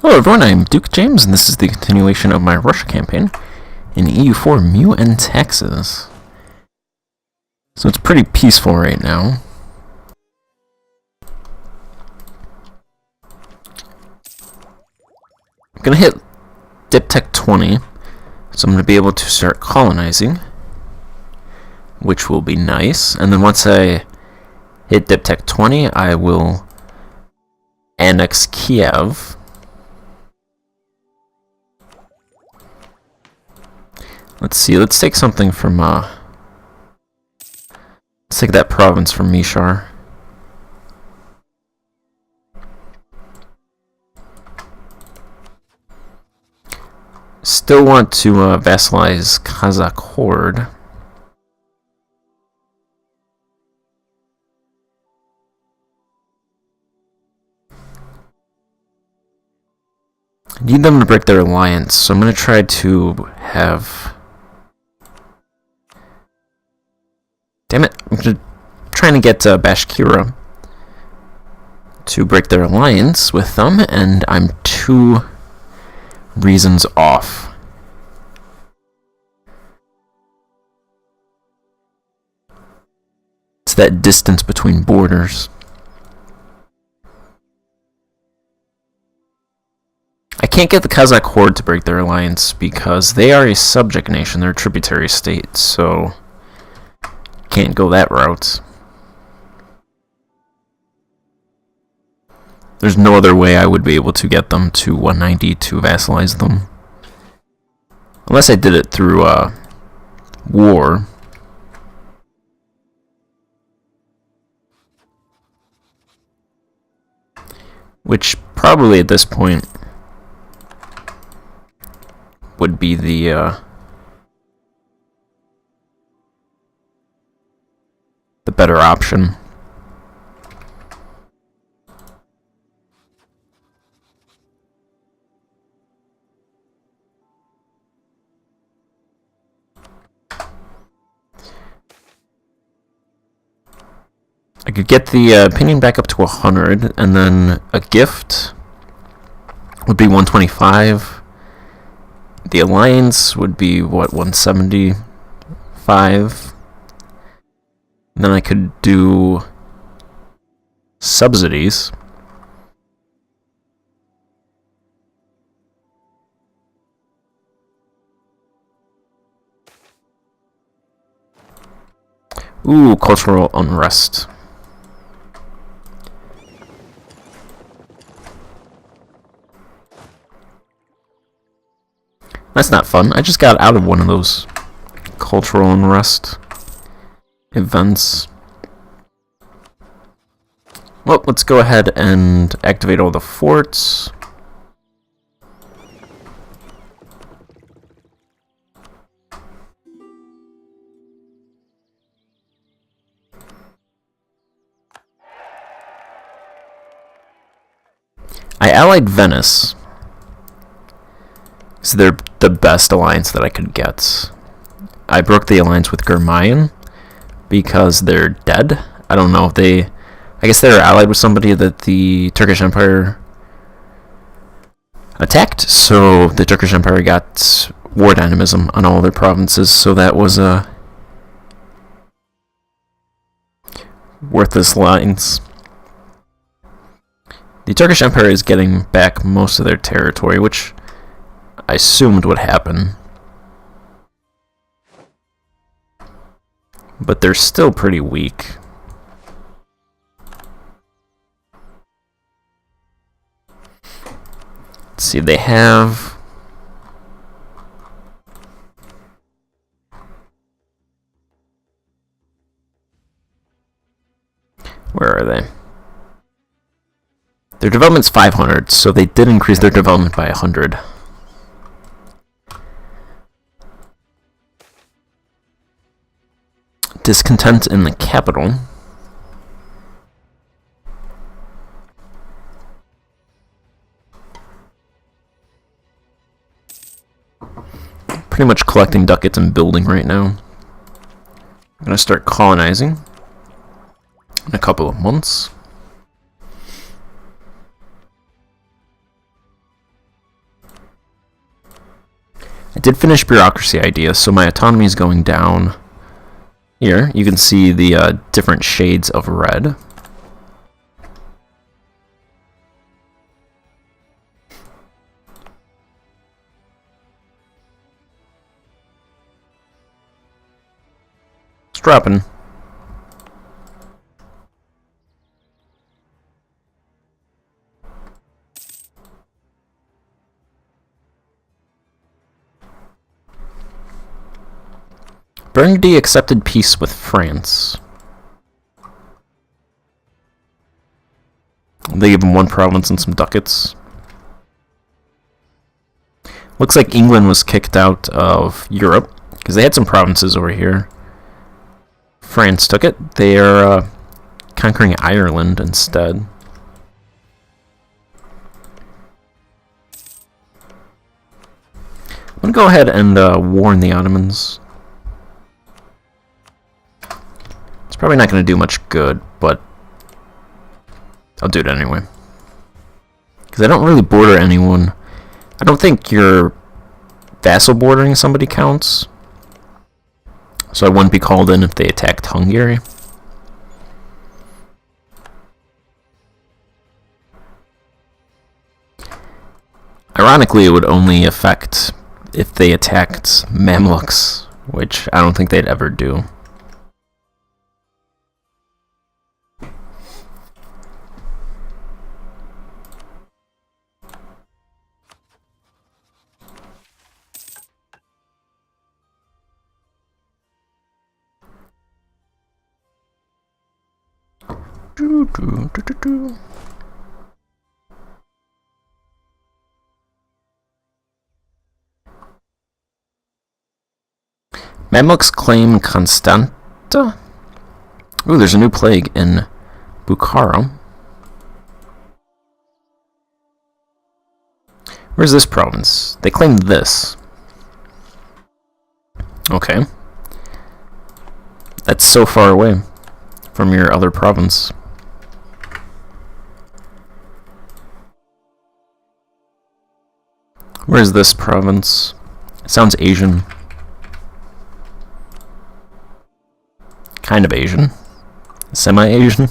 Hello everyone, I'm Duke James, and this is the continuation of my Russia campaign in EU4 Meiou and Taxes. So it's pretty peaceful right now. I'm gonna hit Diptech 20, so I'm gonna be able to start colonizing, which will be nice. And then once I hit Diptech 20, I will annex Kiev. Let's see, let's take something from, let's take that province from Mishar. Still want to vassalize Kazakh Horde. I need them to break their alliance, so I'm going to try to have... Damn it, I'm trying to get Bashkira to break their alliance with them, and I'm 2 reasons off. It's that distance between borders. I can't get the Kazakh Horde to break their alliance because they are a subject nation, they're a tributary state, so can't go that route. There's no other way I would be able to get them to 190 to vassalize them. Unless I did it through war. Which probably at this point would be the better option. I could get the opinion back up to 100, and then a gift would be 125. The alliance would be, what, 175? And then I could do subsidies. Ooh, cultural unrest. That's not fun. I just got out of one of those cultural unrest events. Well, let's go ahead and activate all the forts. I allied Venice. So they're the best alliance that I could get. I broke the alliance with Germain because they're dead. I don't know if they... I guess they're allied with somebody that the Turkish Empire attacked, so the Turkish Empire got war dynamism on all their provinces, so that was a worthless alliance. The Turkish Empire is getting back most of their territory, which I assumed would happen. But they're still pretty weak. Let's see, they have... Where are they? Their development's 500, so they did increase their development by 100. Discontent in the capital. Pretty much collecting ducats and building right now. I'm gonna start colonizing in a couple of months. did finish bureaucracy idea, so my autonomy is going down. Here, you can see the different shades of red. It's dropping. Burgundy accepted peace with France. They gave him one province and some ducats. Looks like England was kicked out of Europe because they had some provinces over here. France took it. They are conquering Ireland instead. I'm going to go ahead and warn the Ottomans. It's probably not going to do much good, but I'll do it anyway. Because I don't really border anyone. I don't think your vassal bordering somebody counts. So I wouldn't be called in if they attacked Hungary. Ironically, it would only affect if they attacked Mamluks, which I don't think they'd ever do. Mamluks claim Constanta. Ooh, there's a new plague in Bukhara. Where's this province? They claim this. Okay. That's so far away from your other province. Where's this province? It sounds Asian. Kind of Asian. Semi-Asian.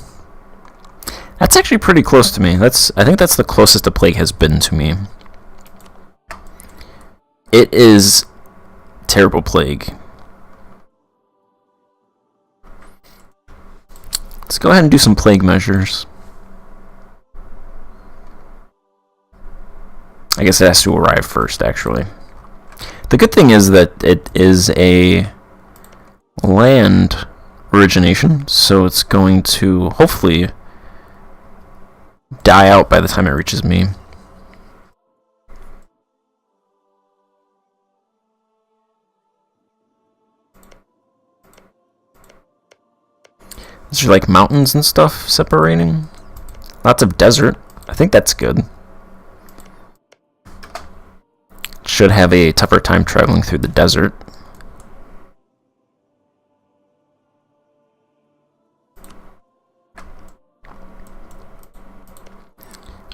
That's actually pretty close to me. I think that's the closest a plague has been to me. It is terrible plague. Let's go ahead and do some plague measures. I guess it has to arrive first, actually. The good thing is that it is a land origination, so it's going to hopefully die out by the time it reaches me. These are like mountains and stuff separating. Lots of desert. I think that's good. Should have a tougher time traveling through the desert.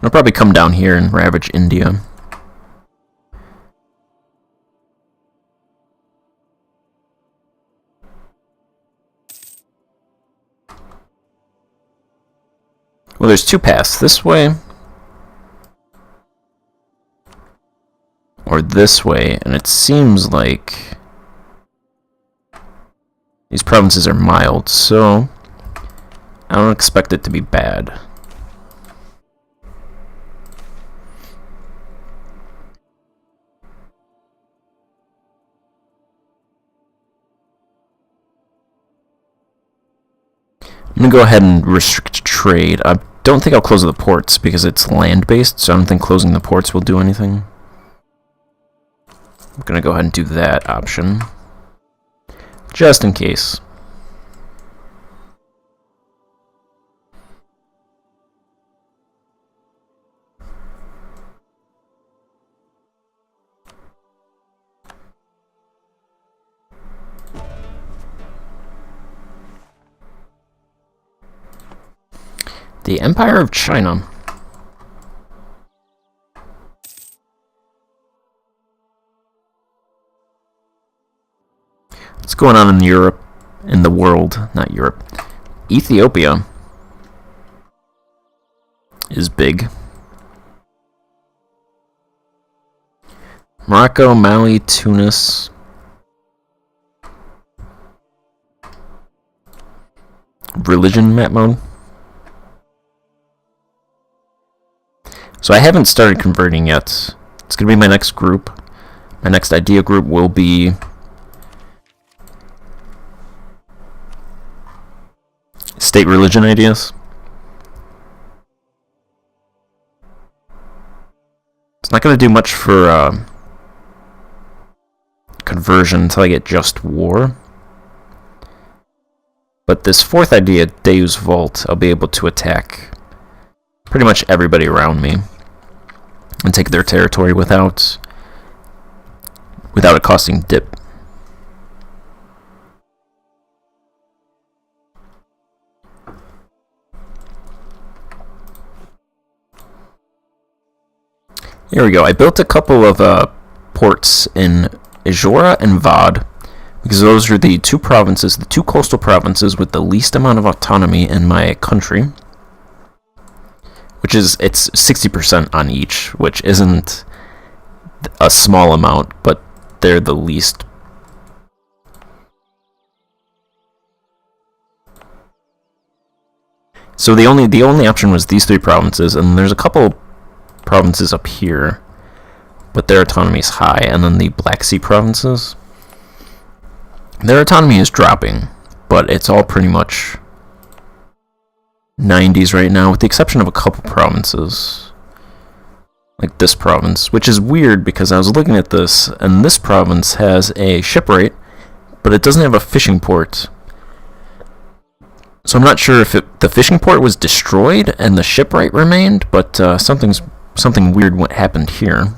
I'll probably come down here and ravage India. Well, there's two paths. This way or this way, and it seems like these provinces are mild, so I don't expect it to be bad. I'm going to go ahead and restrict trade. I don't think I'll close the ports because it's land-based, so I don't think closing the ports will do anything. I'm going to go ahead and do that option, just in case. The Empire of China. going on in Europe, in the world, not Europe. Ethiopia is big. Morocco, Mali, Tunis. Religion map mode. So I haven't started converting yet. It's going to be my next group. My next idea group will be state religion ideas. It's not going to do much for conversion until I get just war. But this fourth idea, Deus Vult, I'll be able to attack pretty much everybody around me and take their territory without it costing dip. Here we go. I built a couple of ports in Izhora and Vad, because those are the two provinces, the two coastal provinces with the least amount of autonomy in my country. Which is, it's 60% on each, which isn't a small amount, but they're the least. So the only option was these three provinces, and there's a couple provinces up here, but their autonomy is high, and then the Black Sea provinces, their autonomy is dropping, but it's all pretty much 90s right now, with the exception of a couple provinces, like this province, which is weird because I was looking at this, and this province has a shipwright, but it doesn't have a fishing port. So I'm not sure if the fishing port was destroyed and the shipwright remained, but something weird happened here.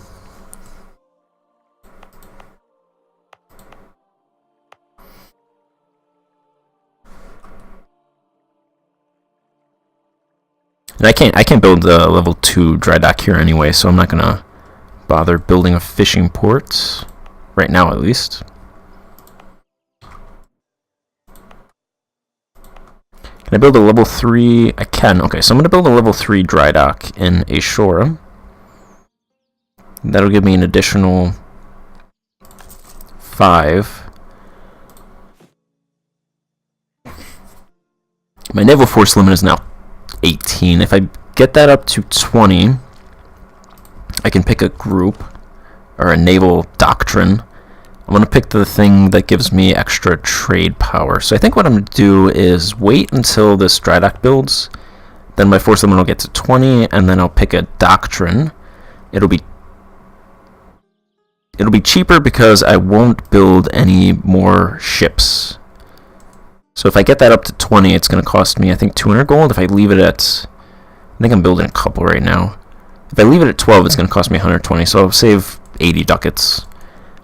And I can't build a level 2 dry dock here anyway, so I'm not gonna bother building a fishing port right now, at least. Can I build a level 3? I can. Okay, so I'm gonna build a level 3 dry dock in Ashura. That'll give me an additional 5. My naval force limit is now 18. If I get that up to 20, I can pick a group or a naval doctrine. I'm going to pick the thing that gives me extra trade power. So I think what I'm going to do is wait until this dry dock builds, then my force limit will get to 20, and then I'll pick a doctrine. It'll be cheaper because I won't build any more ships. So if I get that up to 20, it's going to cost me, I think, 200 gold. If I leave it at, I think I'm building a couple right now. If I leave it at 12, it's going to cost me 120. So I'll save 80 ducats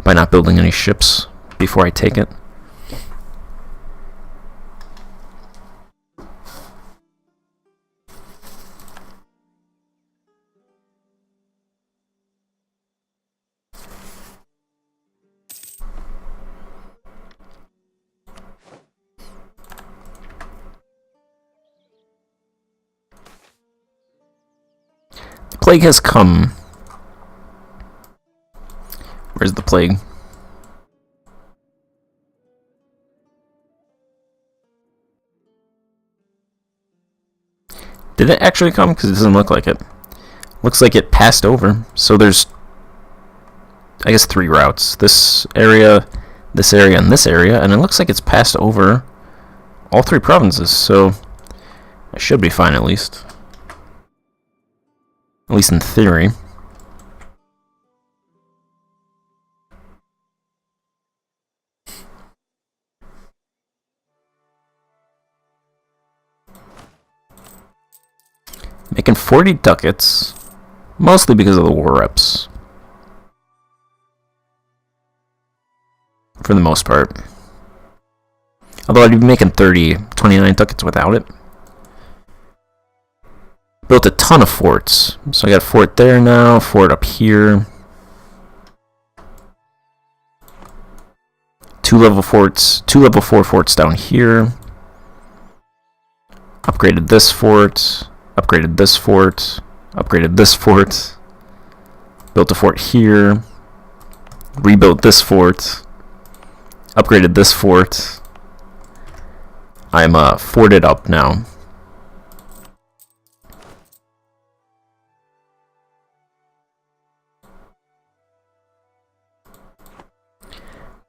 by not building any ships before I take it. Plague has come. Where's the plague? Did it actually come? Because it doesn't look like it. Looks like it passed over. So there's, I guess, 3 routes. This area, and this area. And it looks like it's passed over all 3 provinces. So I should be fine at least. At least in theory. Making 40 ducats, mostly because of the war reps. For the most part. Although I'd be making 29 ducats without it. Built a ton of forts. So I got a fort there now, fort up here. Two level 4 forts down here. Upgraded this fort. Upgraded this fort. Upgraded this fort. Built a fort here. Rebuilt this fort. Upgraded this fort. I'm forted up now.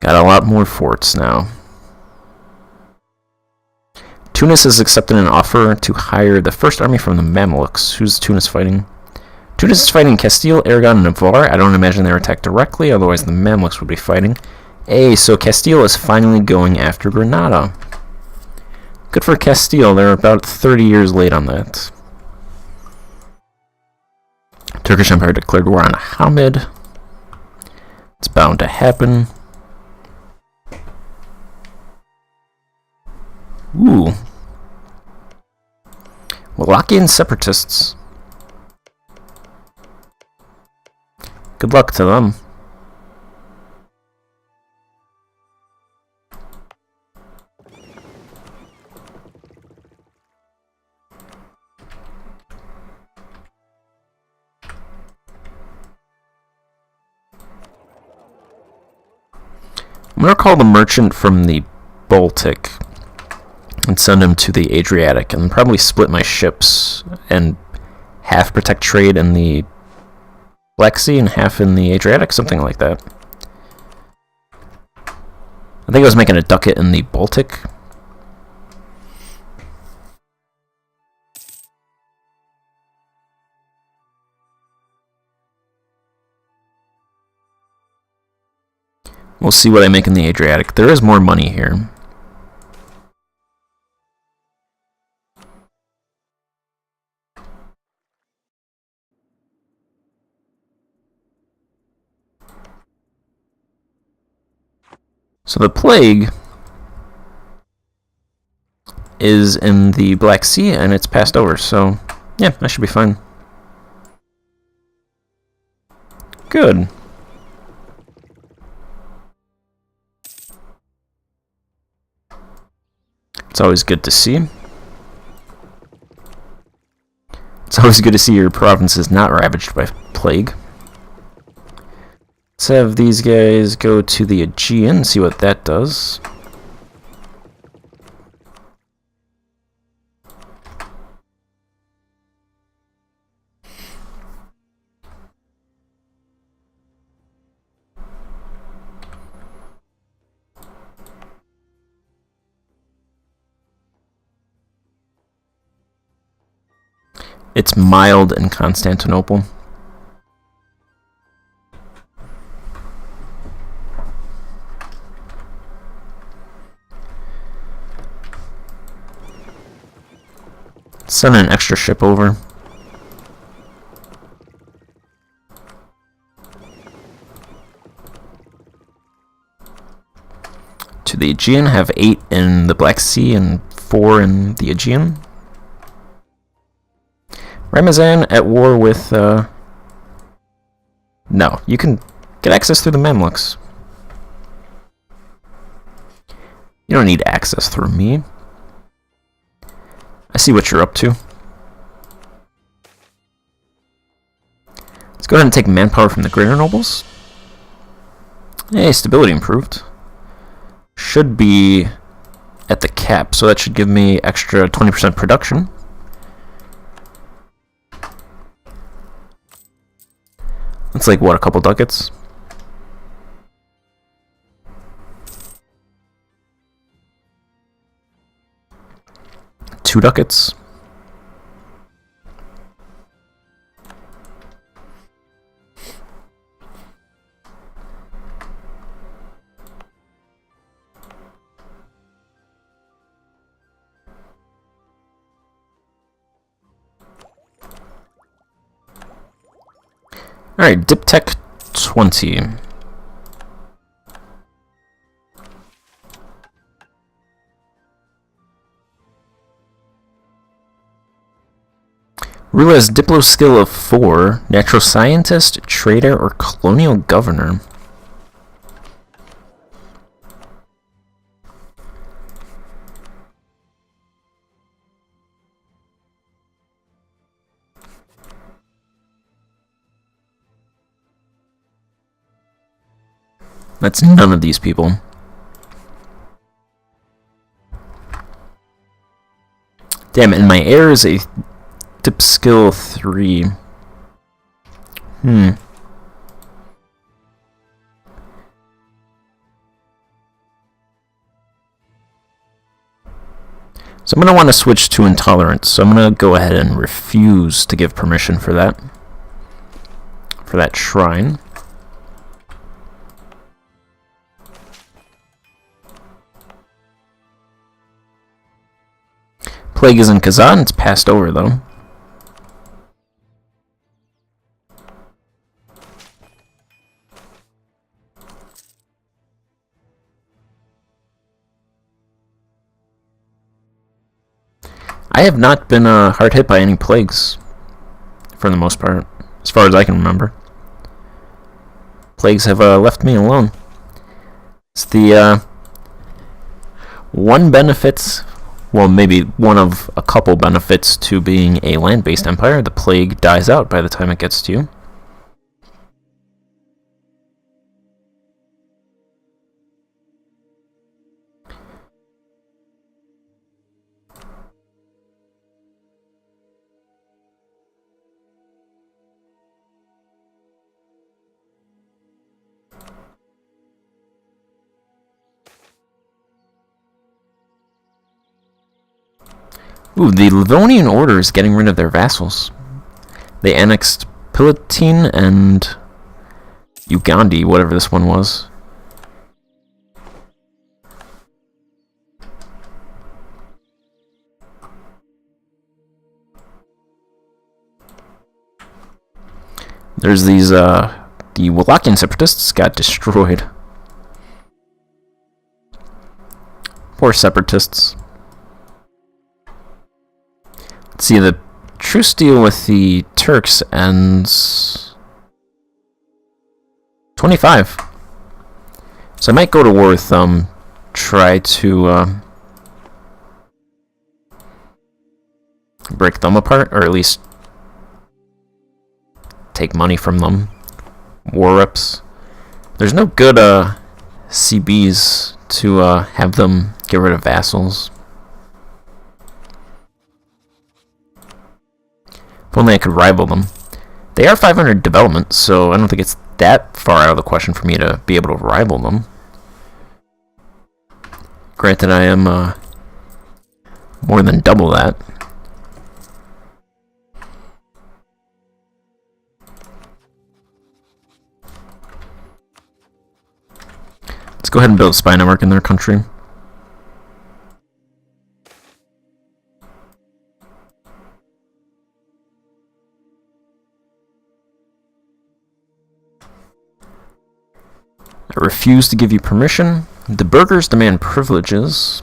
Got a lot more forts now. Tunis has accepted an offer to hire the first army from the Mamelukes. Who's Tunis fighting? Tunis is fighting Castile, Aragon, and Navarre. I don't imagine they were attacked directly, otherwise the Mamelukes would be fighting. Hey, so Castile is finally going after Granada. Good for Castile, they're about 30 years late on that. Turkish Empire declared war on Hamid. It's bound to happen. Ooh. Wallachian separatists. Good luck to them. I'm going to call the merchant from the Baltic and send him to the Adriatic, and probably split my ships and half protect trade in the Black Sea and half in the Adriatic, something like that. I think I was making a ducat in the Baltic. We'll see what I make in the Adriatic. There is more money here. So the plague is in the Black Sea and it's passed over, so yeah, I should be fine. Good. It's always good to see. It's always good to see your provinces not ravaged by plague. Let's have these guys go to the Aegean, see what that does. It's mild in Constantinople. Send an extra ship over. To the Aegean, have 8 in the Black Sea and 4 in the Aegean. Ramazan at war with, no, you can get access through the Mamluks. You don't need access through me. I see what you're up to. Let's go ahead and take manpower from the greater nobles. Hey, stability improved. Should be at the cap, so that should give me extra 20% production. That's like, what, a couple ducats? Two ducats. Alright, Diptech 20. Ruler has Diplo skill of 4, Natural Scientist, Trader, or Colonial Governor. That's none of these people. Damn it, and my heir is a dip skill 3. So I'm going to want to switch to intolerance, so I'm going to go ahead and refuse to give permission for that shrine. Plague is in Kazan, it's passed over though. I have not been hard hit by any plagues, for the most part, as far as I can remember. Plagues have left me alone. It's the one benefit, well, maybe one of a couple benefits to being a land-based empire. The plague dies out by the time it gets to you. Ooh, the Livonian Order is getting rid of their vassals. They annexed Pilatine and Ugandi, whatever this one was. There's these, the Wallachian separatists got destroyed. Poor separatists. Let's see, the truce deal with the Turks ends 25. So I might go to war with them, try to break them apart, or at least take money from them. War reps. There's no good CBs to have them get rid of vassals. If only I could rival them. They are 500 development, so I don't think it's that far out of the question for me to be able to rival them. Granted, I am more than double that. Let's go ahead and build a spy network in their country. I refuse to give you permission. The burghers demand privileges.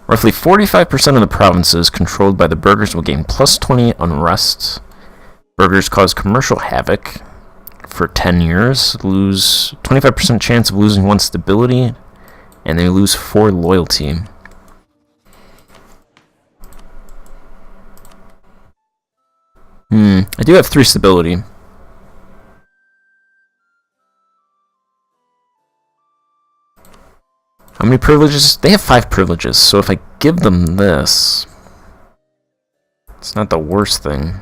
Roughly 45% of the provinces controlled by the burghers will gain +20 unrest. Burghers cause commercial havoc for 10 years, lose 25% chance of losing 1 stability, and they lose 4 loyalty. I do have 3 stability. How many privileges? They have 5 privileges, so if I give them this, it's not the worst thing.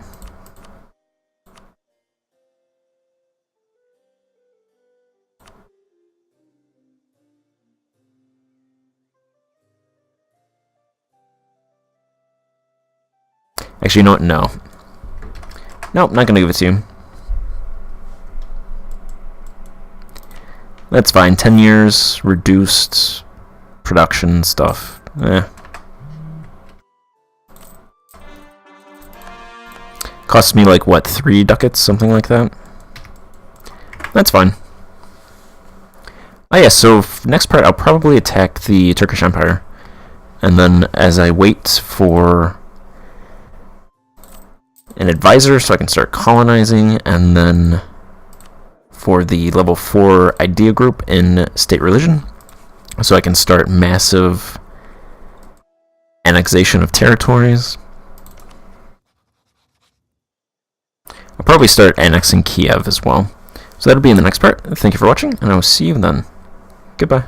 Actually, you know what? No. Nope, not gonna give it to you. That's fine. 10 years, reduced production stuff. Costs me like, what, 3 ducats? Something like that? That's fine. Oh yeah, so next part I'll probably attack the Turkish Empire. And then as I wait for an advisor so I can start colonizing, and then for the level 4 idea group in state religion, so I can start massive annexation of territories. probably start annexing Kiev as well. So that'll be in the next part. Thank you for watching, and I will see you then. Goodbye.